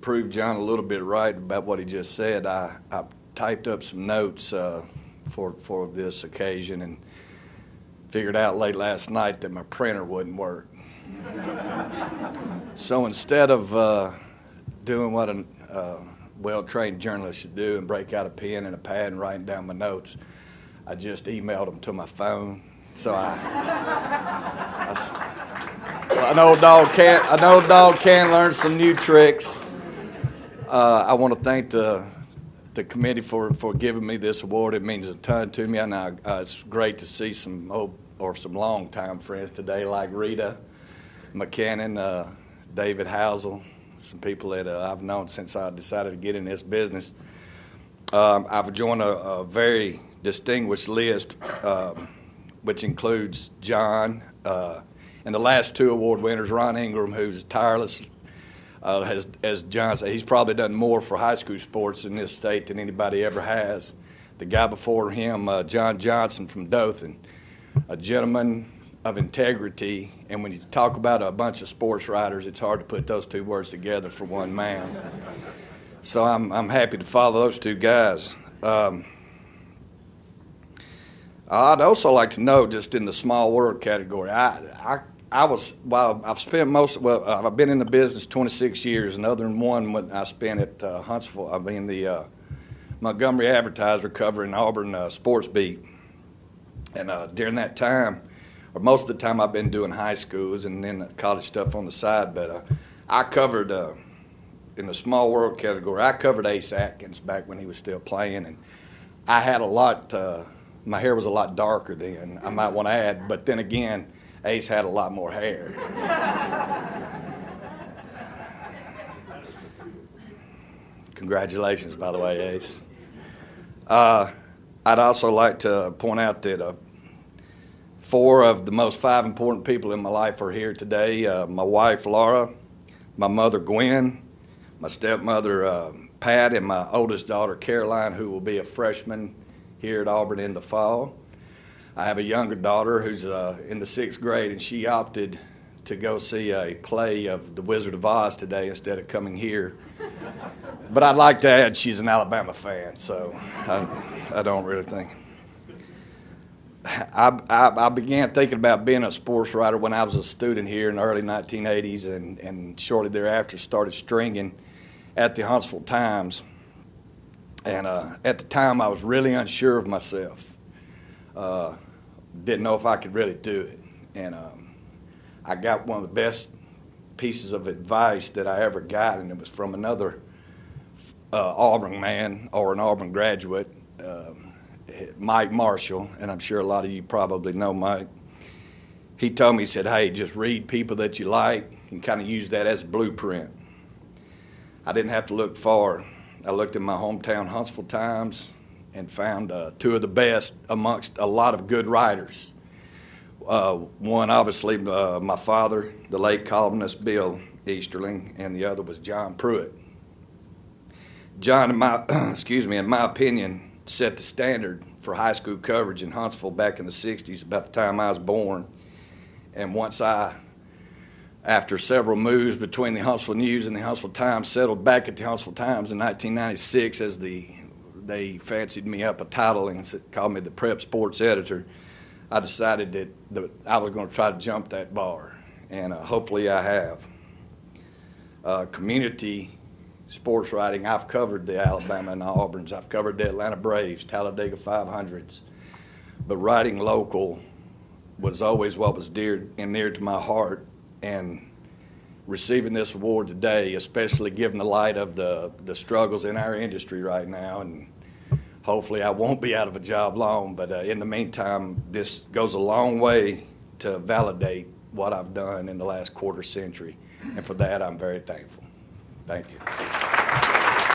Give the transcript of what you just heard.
prove John a little bit right about what he just said, I typed up some notes for this occasion and figured out late last night that my printer wouldn't work. So instead of doing what a well-trained journalist should do and break out a pen and a pad and writing down my notes, I just emailed them to my phone. So I know a dog can learn some new tricks. I want to thank the committee for giving me this award. It means a ton to me. And it's great to see some longtime friends today, like Rita McCannon, David Housel, some people that I've known since I decided to get in this business. I've joined a very distinguished list, which includes John and the last two award winners, Ron Ingram, who's tireless. As John said, he's probably done more for high school sports in this state than anybody ever has. The guy before him, John Johnson from Dothan, a gentleman of integrity. And when you talk about a bunch of sports writers, it's hard to put those two words together for one man. So I'm happy to follow those two guys. I'd also like to know, just in the small world category, I've been in the business 26 years, and other than one when I spent at Huntsville, I've been the Montgomery Advertiser covering Auburn sports beat. And during that time, or most of the time, I've been doing high schools and then college stuff on the side. But I covered, in the small world category, I covered Ace Atkins back when he was still playing. And I had a lot, my hair was a lot darker then, I might want to add. But then again, Ace had a lot more hair. Congratulations, by the way, Ace. I'd also like to point out that four of the most five important people in my life are here today. My wife, Laura, my mother, Gwen, my stepmother, Pat, and my oldest daughter, Caroline, who will be a freshman here at Auburn in the fall. I have a younger daughter who's in the 6th grade, and she opted to go see a play of The Wizard of Oz today instead of coming here. But I'd like to add she's an Alabama fan, so I don't really think. I began thinking about being a sports writer when I was a student here in the early 1980s, and shortly thereafter started stringing at the Huntsville Times. And at the time, I was really unsure of myself. Didn't know if I could really do it. And I got one of the best pieces of advice that I ever got, and it was from another Auburn man or an Auburn graduate, Mike Marshall, and I'm sure a lot of you probably know Mike. He told me, he said, hey, just read people that you like and kind of use that as a blueprint. I didn't have to look far. I looked in my hometown Huntsville Times and found two of the best amongst a lot of good writers. One, obviously, my father, the late columnist Bill Easterling, and the other was John Pruitt. John, in my opinion, set the standard for high school coverage in Huntsville back in the 60s, about the time I was born. And once after several moves between the Huntsville News and the Huntsville Times, settled back at the Huntsville Times in 1996 as they fancied me up a title and called me the prep sports editor. I decided that I was going to try to jump that bar, and hopefully I have. Community sports writing, I've covered the Alabama and the Auburns. I've covered the Atlanta Braves, Talladega 500s. But writing local was always what was dear and near to my heart. And receiving this award today, especially given the light of the struggles in our industry right now, and hopefully I won't be out of a job long, but in the meantime, this goes a long way to validate what I've done in the last quarter century. And for that, I'm very thankful. Thank you.